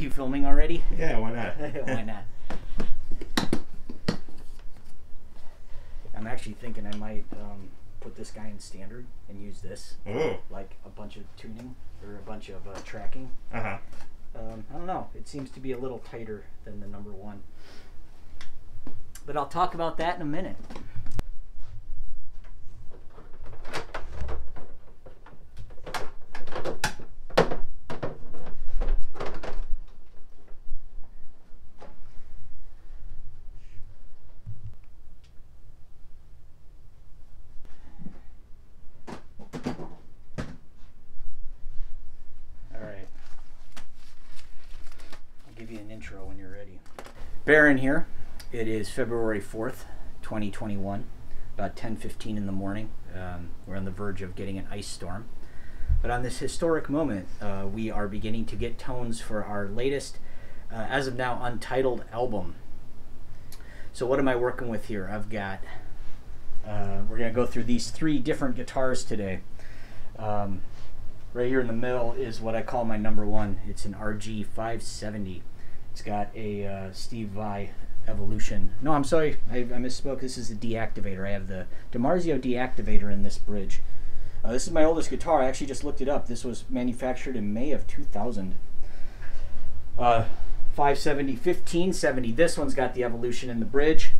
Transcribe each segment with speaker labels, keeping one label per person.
Speaker 1: You filming already?
Speaker 2: Yeah, why not?
Speaker 1: Why not? I'm actually thinking I might put this guy in standard and use this.
Speaker 2: Ooh.
Speaker 1: Like a bunch of tuning or a bunch of tracking.
Speaker 2: Uh-huh.
Speaker 1: I don't know. It seems to be a little tighter than the number one. But I'll talk about that in a minute. Intro when you're ready. Baron here. It is February 4th, 2021, about 10:15 in the morning. We're on the verge of getting an ice storm. But on this historic moment, we are beginning to get tones for our latest, as of now, untitled album. So what am I working with here? I've got, we're going to go through these three different guitars today. Right here in the middle is what I call my number one. It's an RG 570. It's got a Steve Vai Evolution. No, I'm sorry, I misspoke. This is the deactivator. I have the DiMarzio deactivator in this bridge. This is my oldest guitar. I actually just looked it up. This was manufactured in May of 2000. 570, 1570. This one's got the Evolution in the bridge.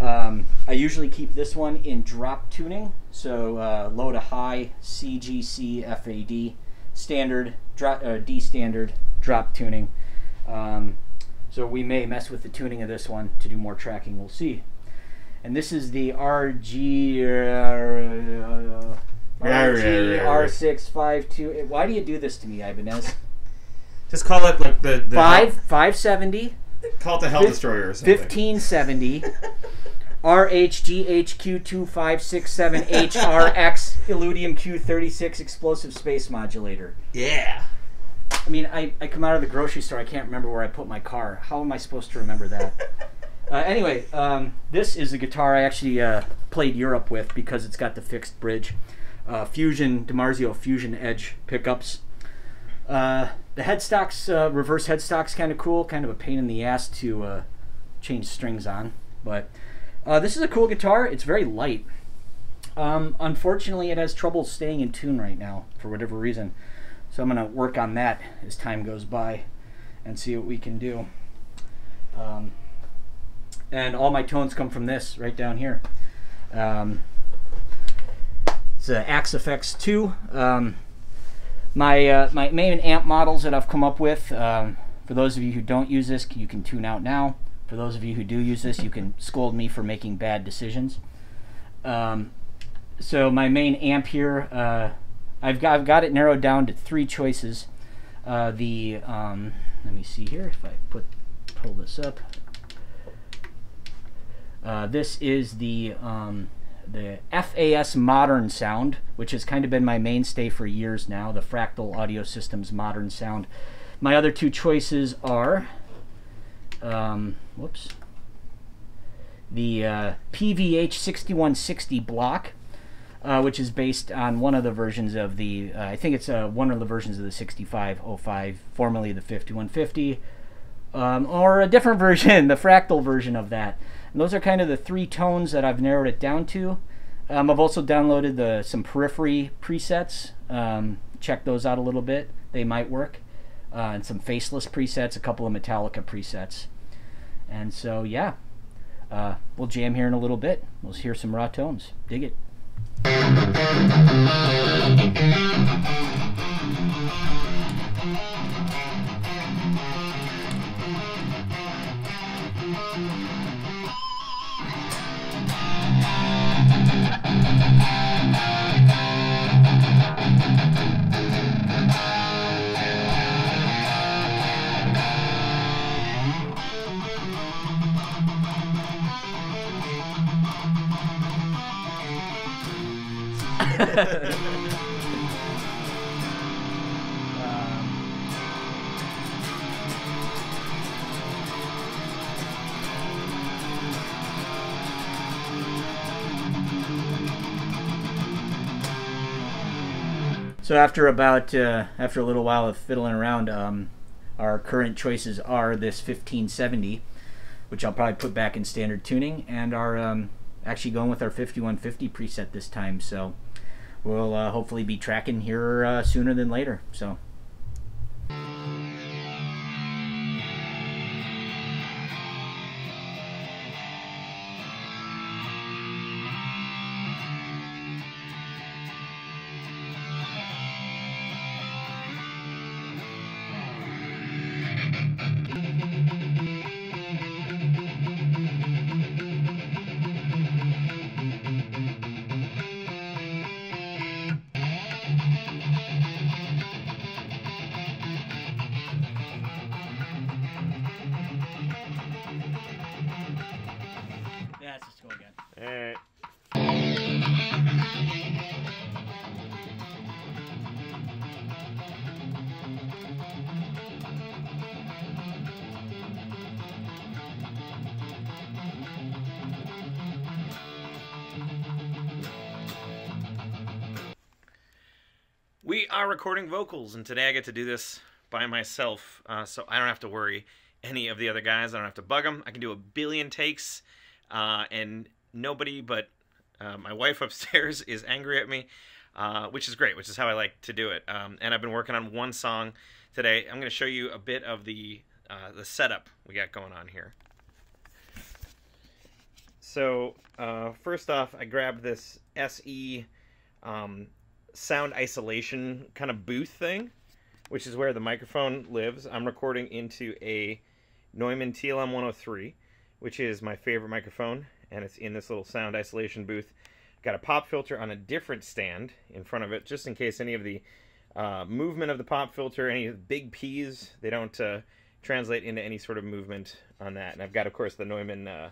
Speaker 1: I usually keep this one in drop tuning. So low to high, C, G, C, F, A, D. Standard, D standard, drop tuning. So we may mess with the tuning of this one to do more tracking. We'll see. And this is the R652. Why do you do this to me, Ibanez?
Speaker 2: Just call it like the
Speaker 1: 570.
Speaker 2: Call it the Hell Destroyer or something.
Speaker 1: 1570. RHGHQ2567HRX Illudium Q36 Explosive Space Modulator.
Speaker 2: Yeah.
Speaker 1: I mean, I come out of the grocery store. I can't remember where I put my car. How am I supposed to remember that? Anyway, this is a guitar I actually played Europe with because it's got the fixed bridge. Fusion, DiMarzio Fusion Edge pickups. The headstock's, reverse headstock's kind of cool. Kind of a pain in the ass to change strings on. But this is a cool guitar. It's very light. Unfortunately, it has trouble staying in tune right now for whatever reason. So I'm going to work on that as time goes by and see what we can do. And all my tones come from this right down here. It's an Axe FX 2. My main amp models that I've come up with, for those of you who don't use this, you can tune out now. For those of you who do use this, you can scold me for making bad decisions. So my main amp here, I've got it narrowed down to three choices. Let me see here if I pull this up. This is the FAS Modern Sound, which has kind of been my mainstay for years now. The Fractal Audio Systems Modern Sound. My other two choices are, the PVH 6160 block. Which is based on one of the versions of the, I think it's one of the versions of the 6505, formerly the 5150, or a different version, the fractal version of that. And those are kind of the three tones that I've narrowed it down to. I've also downloaded some periphery presets. Check those out a little bit. They might work. And some faceless presets, a couple of Metallica presets. And so, yeah, we'll jam here in a little bit. We'll hear some raw tones. Dig it. So after a little while of fiddling around, our current choices are this 1570, which I'll probably put back in standard tuning, and our actually going with our 5150 preset this time. So we'll hopefully be tracking here sooner than later. So. Yeah, let's just go again.
Speaker 3: Alright. We are recording vocals, and today I get to do this by myself, so I don't have to worry any of the other guys. I don't have to bug them. I can do a billion takes, and nobody but my wife upstairs is angry at me, which is great, which is how I like to do it. And I've been working on one song today. I'm going to show you a bit of the setup we got going on here. So first off, I grabbed this SE sound isolation kind of booth thing, which is where the microphone lives. I'm recording into a Neumann TLM 103, which is my favorite microphone, and it's in this little sound isolation booth. Got a pop filter on a different stand in front of it, just in case any of the movement of the pop filter, any of the big P's, they don't translate into any sort of movement on that. And I've got, of course, the Neumann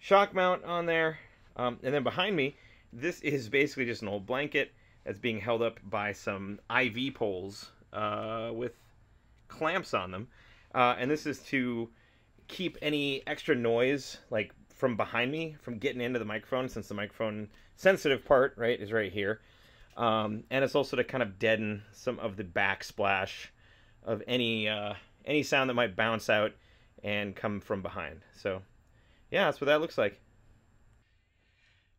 Speaker 3: shock mount on there. And then behind me, this is basically just an old blanket that's being held up by some IV poles with clamps on them. And this is to keep any extra noise, like from behind me, from getting into the microphone, since the microphone sensitive part, right, is right here. And it's also to kind of deaden some of the backsplash of any sound that might bounce out and come from behind. So, yeah, that's what that looks like.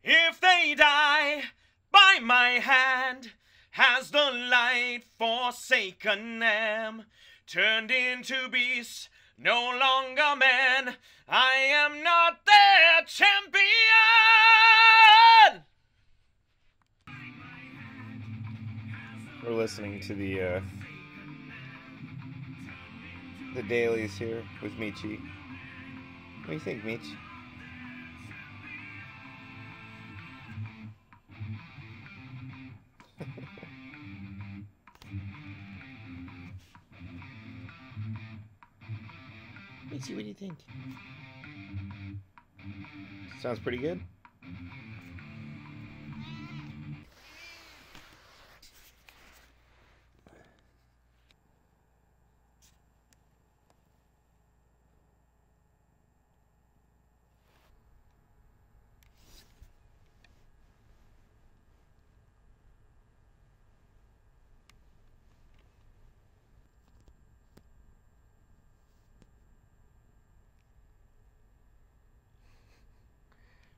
Speaker 3: If they die by my hand, has the light forsaken them, turned into beasts, no longer men, I am not their champion! We're listening to the dailies here with Michi. What do you think, Mich? Michi, what do you think? Sounds pretty good.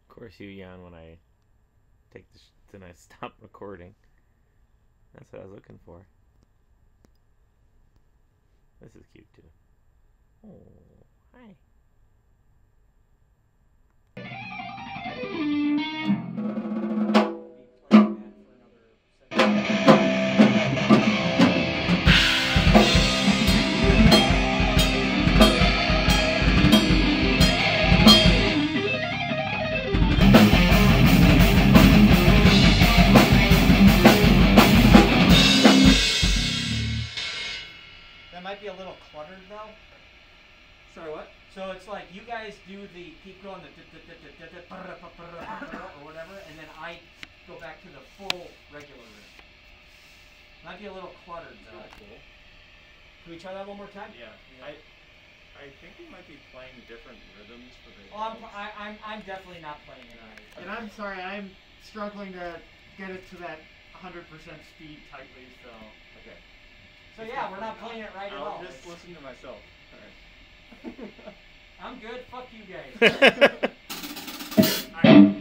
Speaker 3: Of course you yawn when I take this, then I stop recording. That's what I was looking for. This is cute too. Oh, hi.
Speaker 1: Might be a little cluttered though.
Speaker 2: Sorry, what?
Speaker 1: So it's like you guys do the keep going the or whatever, and then I go back to the full regular rhythm. Might be a little cluttered though.
Speaker 2: Cool.
Speaker 1: Can we try that one more time?
Speaker 2: Yeah. I think we might be playing different rhythms for the.
Speaker 1: Oh, I'm definitely not playing it.
Speaker 4: And I'm sorry, I'm struggling to get it to that 100% speed tightly. So
Speaker 2: Okay.
Speaker 1: So yeah, we're not playing it right at all.
Speaker 2: I'll just listen to myself. Alright.
Speaker 1: I'm good. Fuck you guys.
Speaker 2: Alright.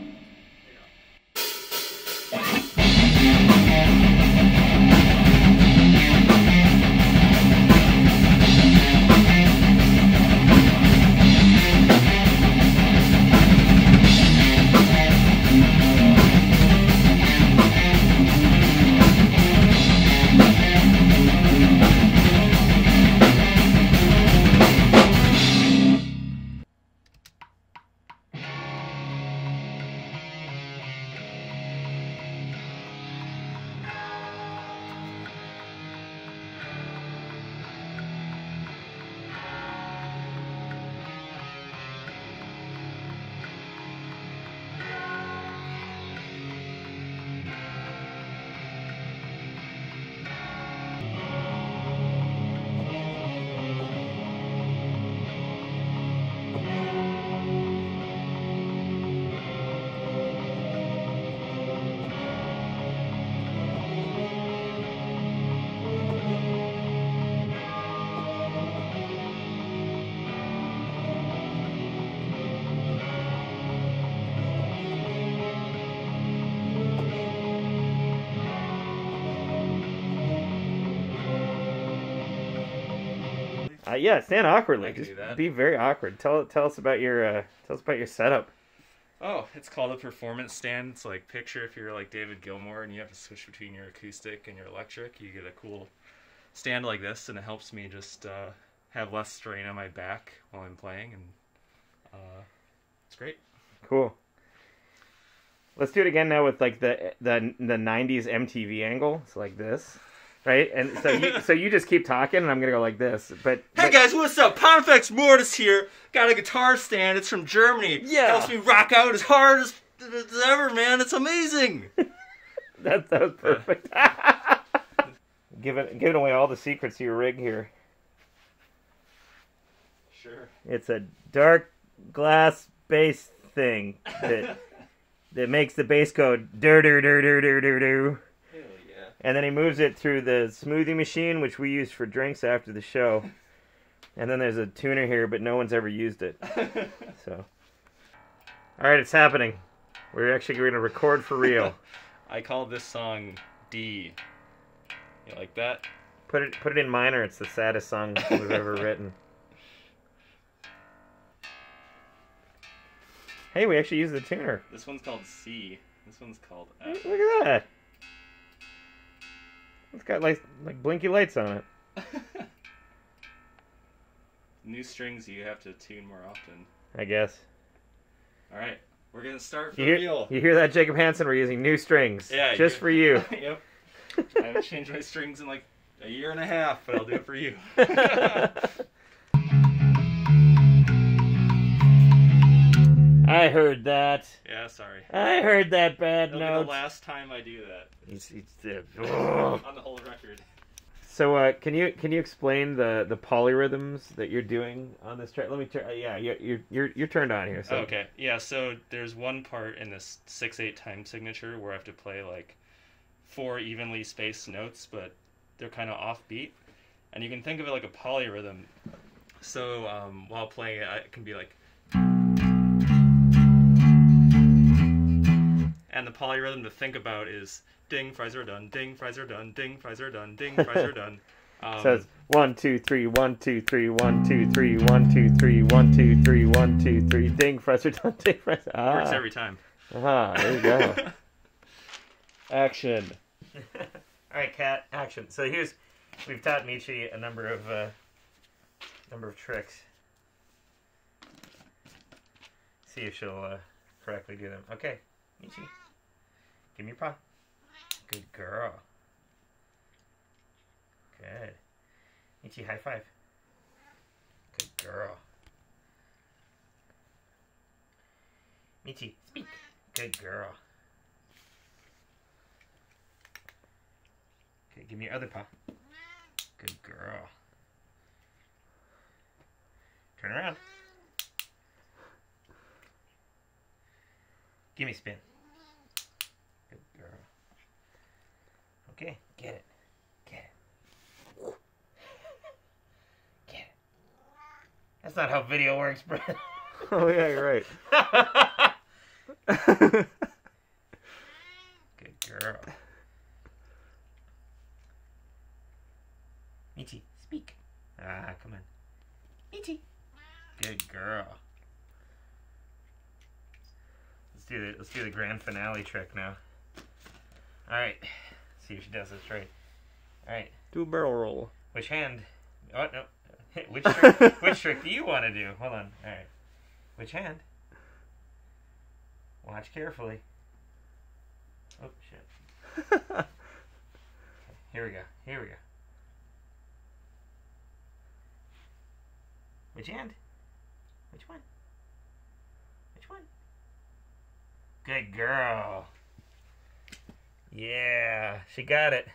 Speaker 3: Yeah, stand awkwardly.
Speaker 2: I can
Speaker 3: Just
Speaker 2: do that.
Speaker 3: be very awkward. Tell us about your setup.
Speaker 2: Oh, it's called a performance stand. It's like, picture if you're like David Gilmour and you have to switch between your acoustic and your electric. You get a cool stand like this, and it helps me just have less strain on my back while I'm playing, and it's great.
Speaker 3: Cool. Let's do it again now with like the 90s MTV angle. It's like this. Right? And so you just keep talking and I'm going to go like this. But
Speaker 2: Hey guys, what's up? Pontifex Mortis here. Got a guitar stand. It's from Germany.
Speaker 3: Yeah.
Speaker 2: Helps me rock out as hard as ever, man. It's amazing.
Speaker 3: that was perfect. Giving away all the secrets to your rig here.
Speaker 2: Sure.
Speaker 3: It's a dark glass bass thing that makes the bass go dur dur dur dur dur dur dur. And then he moves it through the smoothie machine, which we use for drinks after the show. And then there's a tuner here, but no one's ever used it. So, all right, it's happening. We're actually going to record for real.
Speaker 2: I call this song D. You like that?
Speaker 3: Put it in minor. It's the saddest song we've ever written. Hey, we actually used the tuner.
Speaker 2: This one's called C. This one's called F.
Speaker 3: Look at that. It's got like blinky lights on it.
Speaker 2: New strings you have to tune more often.
Speaker 3: I guess.
Speaker 2: Alright, we're going to start for
Speaker 3: You
Speaker 2: real.
Speaker 3: hear that, Jacob Hansen? We're using new strings.
Speaker 2: Yeah,
Speaker 3: just for you.
Speaker 2: Yep. I haven't changed my strings in like a year and a half, but I'll do it for you.
Speaker 3: I heard that.
Speaker 2: Yeah, sorry.
Speaker 3: I heard that bad
Speaker 2: It'll be
Speaker 3: note.
Speaker 2: the last time I do that
Speaker 3: Oh.
Speaker 2: on the whole record.
Speaker 3: So, can you explain the polyrhythms that you're doing on this track? Let me turn. Yeah, you're turned on here. So.
Speaker 2: Okay, yeah. So there's one part in this 6/8 time signature where I have to play like 4 evenly spaced notes, but they're kind of offbeat, and you can think of it like a polyrhythm. So while playing it, it can be like, and the polyrhythm to think about is ding, fries are done, ding, fries are done, ding, fries are done, ding, fries are done.
Speaker 3: So it's 1 2 3 1 2 3 1 2 3 1 2 3 1 2 3 1 2 3 ding fries are done, ding fries.
Speaker 2: Works every time.
Speaker 3: There you go. Action. All right, Kat. Action. So we've taught Michi a number of tricks. See if she'll correctly do them. Okay, Michi, give me your paw. Good girl. Good. Michi, high five. Good girl. Michi, speak. Good girl. Okay, give me your other paw. Good girl. Turn around. Give me a spin. Good girl. Okay, get it. Get it. That's not how video works, Brett.
Speaker 4: Oh yeah, you're right.
Speaker 3: Good girl. Michi, speak. Ah, come on. Michi. Good girl. Let's do the grand finale trick now. All right. See if she does this right. All right.
Speaker 4: Do a barrel roll.
Speaker 3: Which hand? Oh no. Which trick do you want to do? Hold on. All right. Which hand? Watch carefully. Oh shit. Okay, here we go. Here we go. Which hand? Which one? Which one? Good girl. Yeah, she got it.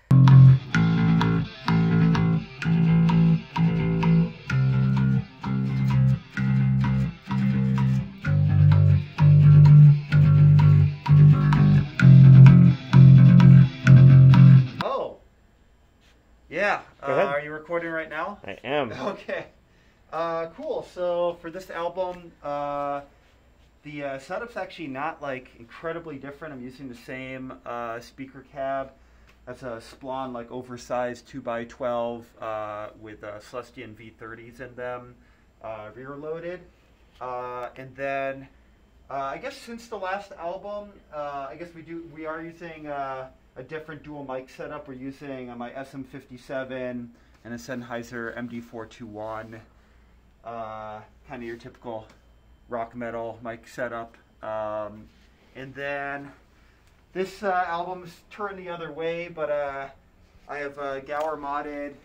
Speaker 5: Oh. Yeah.
Speaker 4: Go ahead.
Speaker 5: Are you recording right now?
Speaker 4: I am.
Speaker 5: Okay. Cool. So for this album, the setup's actually not like incredibly different. I'm using the same speaker cab. That's a Splon like oversized 2x12 with Celestion V30s in them, rear loaded. And then I guess since the last album, I guess we are using a different dual mic setup. We're using my SM57 and a Sennheiser MD421. Kind of your typical rock metal mic setup. And then this album's turned the other way, but I have a Gower modded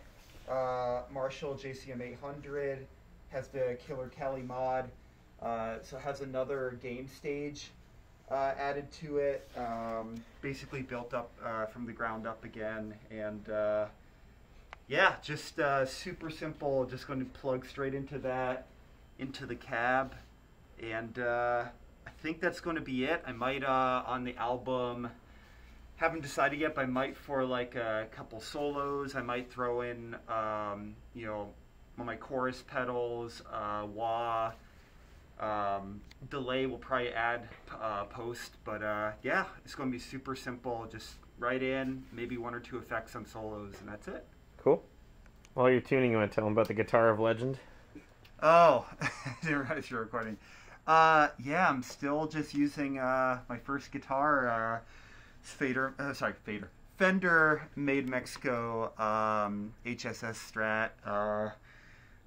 Speaker 5: Marshall JCM 800, has the Killer Kelly mod, so it has another gain stage added to it, basically built up from the ground up again, and yeah, just super simple, just going to plug straight into that, into the cab, and I think that's going to be it. I might, on the album, haven't decided yet, but I might for like a couple solos, I might throw in, you know, my chorus pedals, wah, delay will probably add post, but yeah, it's going to be super simple, just write in, maybe one or two effects on solos, and that's it.
Speaker 4: Cool. While you're tuning, you want to tell them about the Guitar of Legend?
Speaker 5: Oh, I didn't realize you're recording. Yeah, I'm still just using my first guitar, Fender Made Mexico HSS Strat,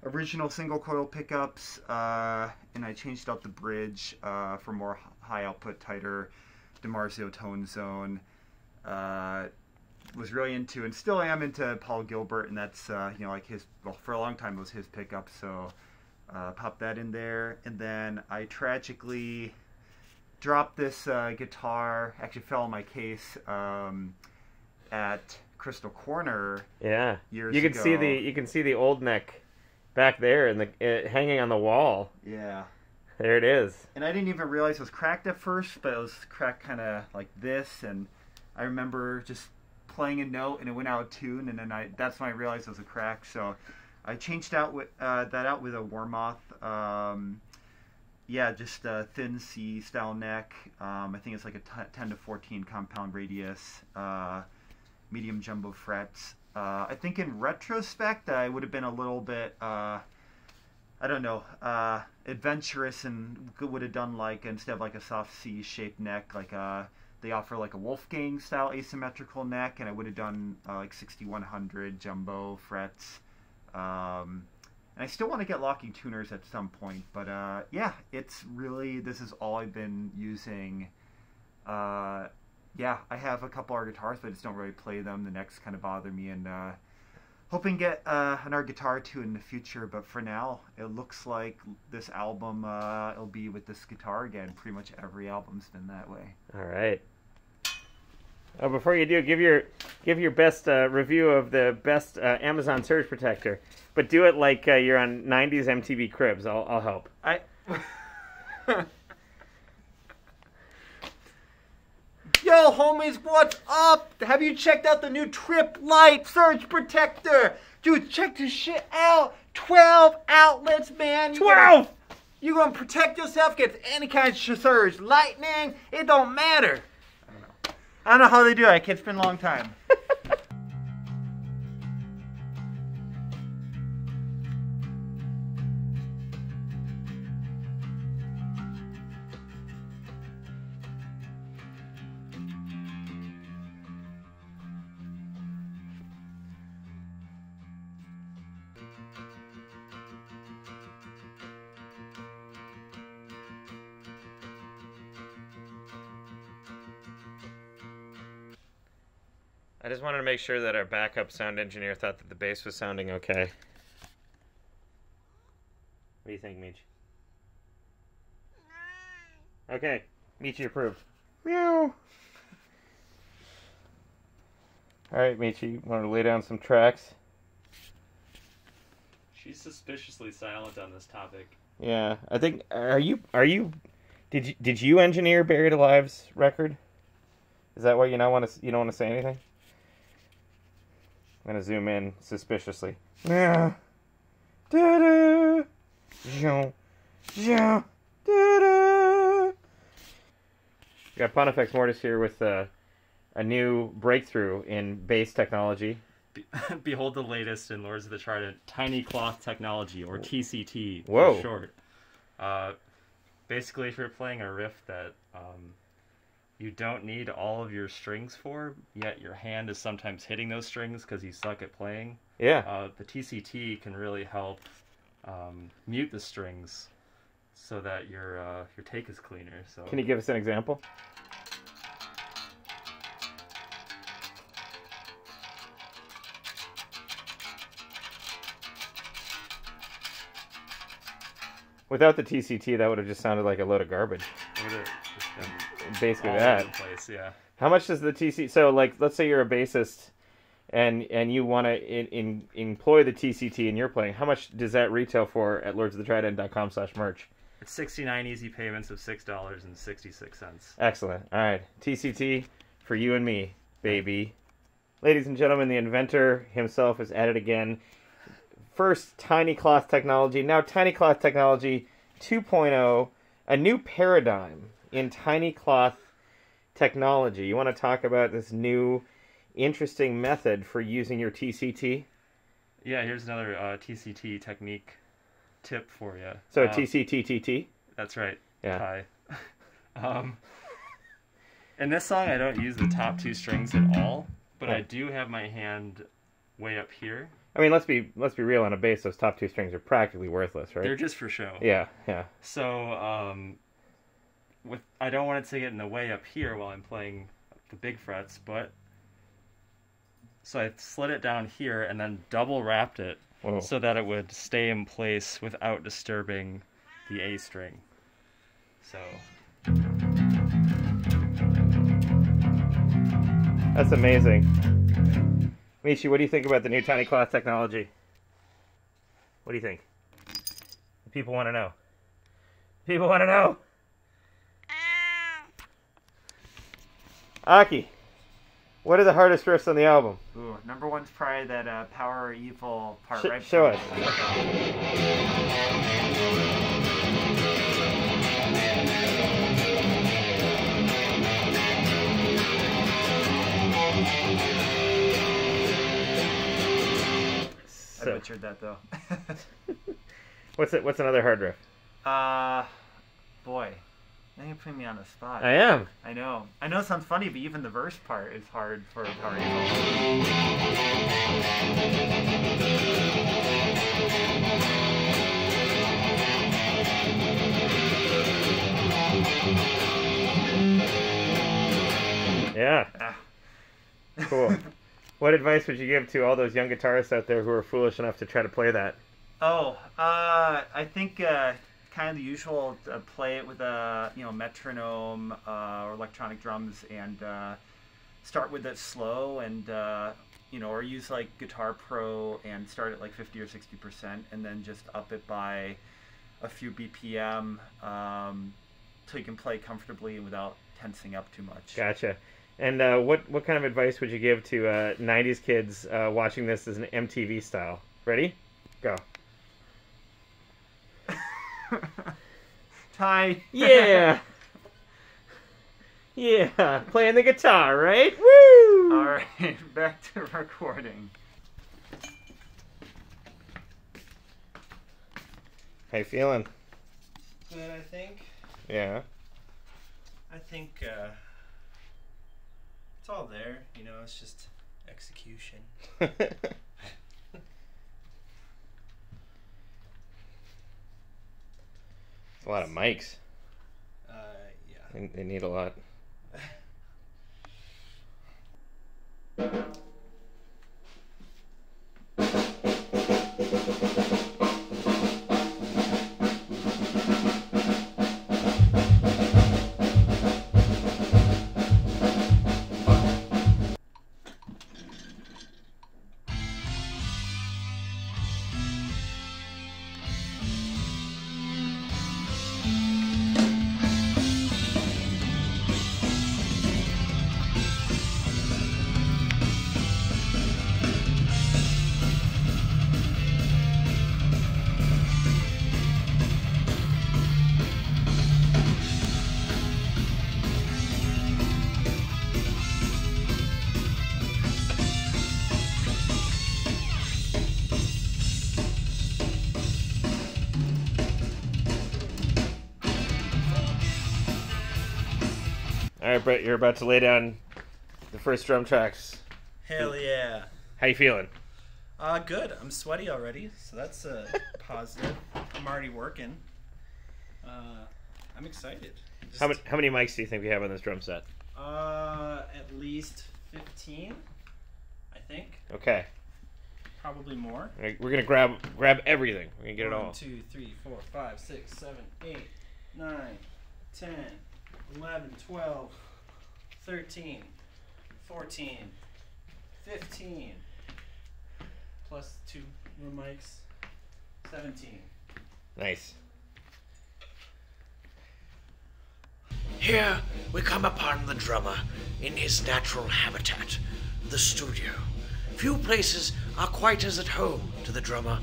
Speaker 5: original single coil pickups, and I changed out the bridge for more high output, tighter DiMarzio tone zone. Was really into, and still am into, Paul Gilbert, and that's you know, like his, well, for a long time it was his pickup, so pop that in there. And then I tragically dropped this guitar, actually fell in my case at Crystal Corner.
Speaker 4: Yeah,
Speaker 5: years
Speaker 4: you can
Speaker 5: ago.
Speaker 4: you can see the old neck back there and hanging on the wall.
Speaker 5: Yeah,
Speaker 4: There it is.
Speaker 5: and I didn't even realize it was cracked at first, but it was cracked kind of like this, and I remember just playing a note and it went out of tune, and then that's when I realized it was a crack. So I changed out with that out with a Warmoth. Yeah, just a thin C style neck. I think it's like a 10 to 14 compound radius, medium jumbo frets. I think in retrospect I would have been a little bit I don't know, adventurous, and would have done like, instead of like a soft C shaped neck, like they offer like a Wolfgang style asymmetrical neck, and I would have done like 6100 jumbo frets. And I still want to get locking tuners at some point, but yeah, it's really, this is all I've been using. Yeah, I have a couple other guitars, but I just don't really play them. The necks kind of bother me, and hoping to get another guitar or two in the future, but for now, it looks like this album, it'll be with this guitar again. Pretty much every album's been that way.
Speaker 4: All right. Oh, before you do, give your best review of the best Amazon surge protector, but do it like you're on 90s MTV Cribs. I'll help.
Speaker 5: Yo, homies, what's up? Have you checked out the new Trip Light Surge Protector? Dude, check this shit out. 12 outlets, man.
Speaker 3: 12!
Speaker 5: You're going to protect yourself against any kind of surge. Lightning, it don't matter. I don't know how they do it. It's been a long time.
Speaker 3: I just wanted to make sure that our backup sound engineer thought that the bass was sounding okay. What do you think, Meech? Okay, Meechy approved. Meow. Alright, Meechy, want to lay down some tracks?
Speaker 2: She's suspiciously silent on this topic.
Speaker 3: Yeah, I think, did you engineer Buried Alive's record? Is that why you don't want to say anything? I'm gonna zoom in suspiciously. Yeah. Da-da. Yeah. Yeah. Da-da. We got Pontifex Mortis here with a new breakthrough in bass technology.
Speaker 2: Behold the latest in Lords of the Trident, Tiny Cloth Technology, or TCT
Speaker 3: Whoa.
Speaker 2: for short. Basically, if you're playing a riff that you don't need all of your strings for, yet your hand is sometimes hitting those strings because you suck at playing.
Speaker 3: Yeah.
Speaker 2: The TCT can really help mute the strings so that your take is cleaner. So
Speaker 3: Can you give us an example? Without the TCT, that would have just sounded like a load of garbage.
Speaker 2: it would have just been
Speaker 3: Basically
Speaker 2: all over
Speaker 3: that.
Speaker 2: the place, yeah.
Speaker 3: How much does the TCT... So, like, let's say you're a bassist and you want to employ the TCT and you're playing. How much does that retail for at lordsofthetrident.com/merch?
Speaker 2: It's 69 easy payments of $6.66.
Speaker 3: Excellent. All right. TCT for you and me, baby. Ladies and gentlemen, the inventor himself is at it again. First, Tiny Cloth Technology. Now, Tiny Cloth Technology 2.0. A new paradigm in Tiny Cloth technology. You want to talk about this new, interesting method for using your TCT?
Speaker 2: Yeah, here's another TCT technique tip for you.
Speaker 3: So TCTTT?
Speaker 2: That's right.
Speaker 3: Yeah.
Speaker 2: Hi. In this song, I don't use the top two strings at all, but I do have my hand way up here.
Speaker 3: I mean, let's be real. On a bass, those top two strings are practically worthless, right?
Speaker 2: They're just for show.
Speaker 3: Yeah, yeah.
Speaker 2: So, I don't want it to get in the way up here while I'm playing the big frets, but so I slid it down here and then double wrapped it
Speaker 3: Whoa.
Speaker 2: so that it would stay in place without disturbing the A string. So
Speaker 3: That's amazing. Michi, what do you think about the new Tiny Cloth technology? What do you think? People want to know. People want to know. Aki, what are the hardest riffs on the album?
Speaker 5: Ooh, number one's probably that Power or Evil part right
Speaker 3: Show us.
Speaker 5: I butchered that though.
Speaker 3: What's another hard riff?
Speaker 5: Boy, now you're putting me on the spot.
Speaker 3: I am.
Speaker 5: I know it sounds funny, but even the verse part is hard for Power or Evil.
Speaker 3: Yeah.
Speaker 5: Ah.
Speaker 3: Cool. What advice would you give to all those young guitarists out there who are foolish enough to try to play that?
Speaker 5: I think kind of the usual. Play it with a metronome or electronic drums, and start with it slow, and or use like Guitar Pro and start at like 50 or 60%, and then just up it by a few BPM so you can play comfortably and without tensing up too much.
Speaker 3: Gotcha. And what kind of advice would you give to 90s kids watching this as an MTV style? Ready? Go.
Speaker 5: Ty.
Speaker 4: Yeah. Yeah, playing the guitar, right? Woo!
Speaker 5: All right, back to recording.
Speaker 3: How you feeling?
Speaker 6: Good, I think.
Speaker 3: Yeah.
Speaker 6: I think it's all there. You know, it's just execution.
Speaker 3: It's a lot of mics.
Speaker 6: Yeah.
Speaker 3: They need a lot. All right, Brett, you're about to lay down the first drum tracks.
Speaker 6: Hell yeah.
Speaker 3: How you feeling?
Speaker 6: Good. I'm sweaty already, so that's positive. I'm already working. I'm excited. Just,
Speaker 3: How many mics do you think we have on this drum set?
Speaker 6: at least 15, I think.
Speaker 3: Okay.
Speaker 6: Probably more.
Speaker 3: All right, we're gonna grab everything. We're gonna get it
Speaker 6: 1,
Speaker 3: all.
Speaker 6: 2, 3, 4, 5, 6, 7, 8, 9, 10, 11, 12, 13, 14, 15, plus 2 more mics, 17.
Speaker 3: Nice.
Speaker 7: Here we come upon the drummer in his natural habitat, the studio. Few places are quite as at home to the drummer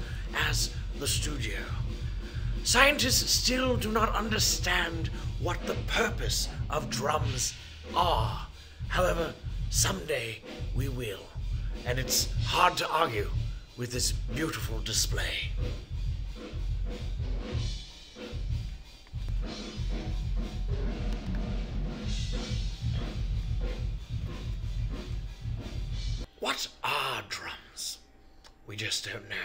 Speaker 7: as the studio. Scientists still do not understand what the purpose of drums are. However, someday we will, and it's hard to argue with this beautiful display. What are drums? We just don't know.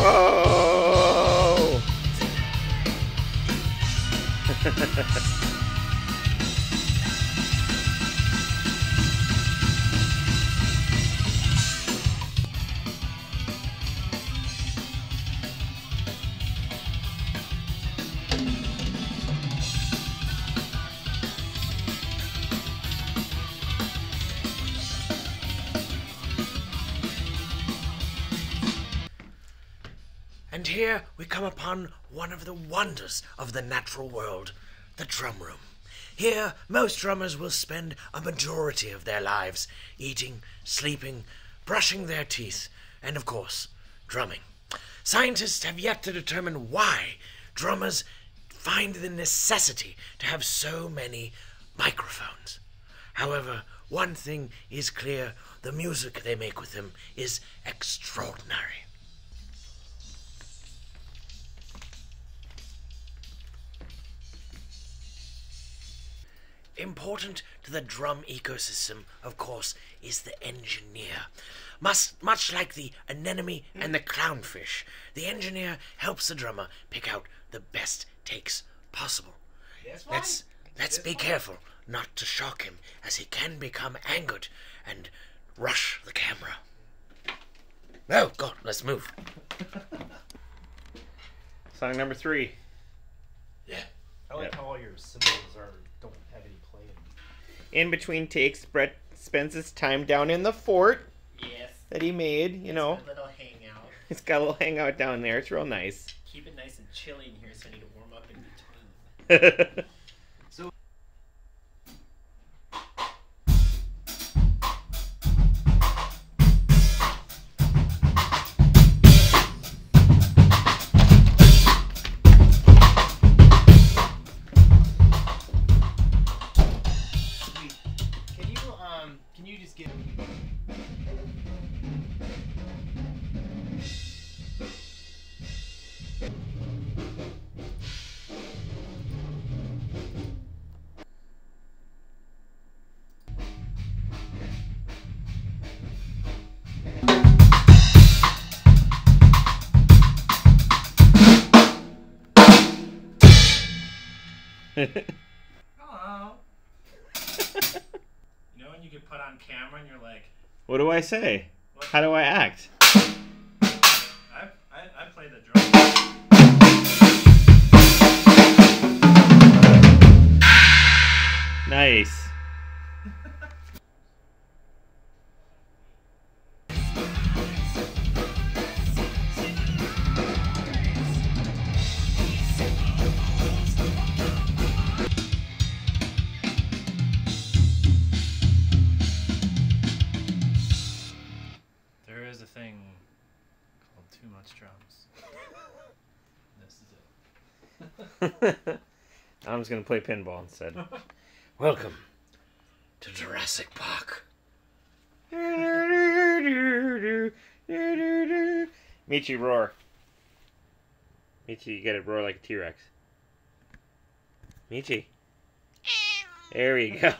Speaker 3: Whoa!
Speaker 7: And here we come upon one of the wonders of the natural world, the drum room. Here, most drummers will spend a majority of their lives eating, sleeping, brushing their teeth, and of course, drumming. Scientists have yet to determine why drummers find the necessity to have so many microphones. However, one thing is clear: the music they make with them is extraordinary. Important to the drum ecosystem, of course, is the engineer. Much like the anemone and the clownfish, the engineer helps the drummer pick out the best takes possible. Let's be careful not to shock him, as he can become angered and rush the camera. Oh, God, let's move.
Speaker 3: Song number 3.
Speaker 7: Yeah.
Speaker 6: I like
Speaker 3: Yep.
Speaker 6: how all your symbols don't have any play in.
Speaker 3: In between takes, Brett spends his time down in the fort
Speaker 6: Yes.
Speaker 3: that he made. You know,
Speaker 6: A little hangout.
Speaker 3: he's got a little hangout down there. It's real nice.
Speaker 6: Keep it nice and chilly in here, so I need to warm up in between. Hello. You know when you get put on camera and you're like,
Speaker 3: What do I say?
Speaker 6: what?
Speaker 3: How do I act?
Speaker 6: I play the drum.
Speaker 3: Nice.
Speaker 6: There is a thing called too much drums. This is it.
Speaker 3: I'm just gonna play pinball instead.
Speaker 7: Welcome to Jurassic Park.
Speaker 3: Michi, roar. Michi, you gotta roar like a T-Rex. Michi. There we go.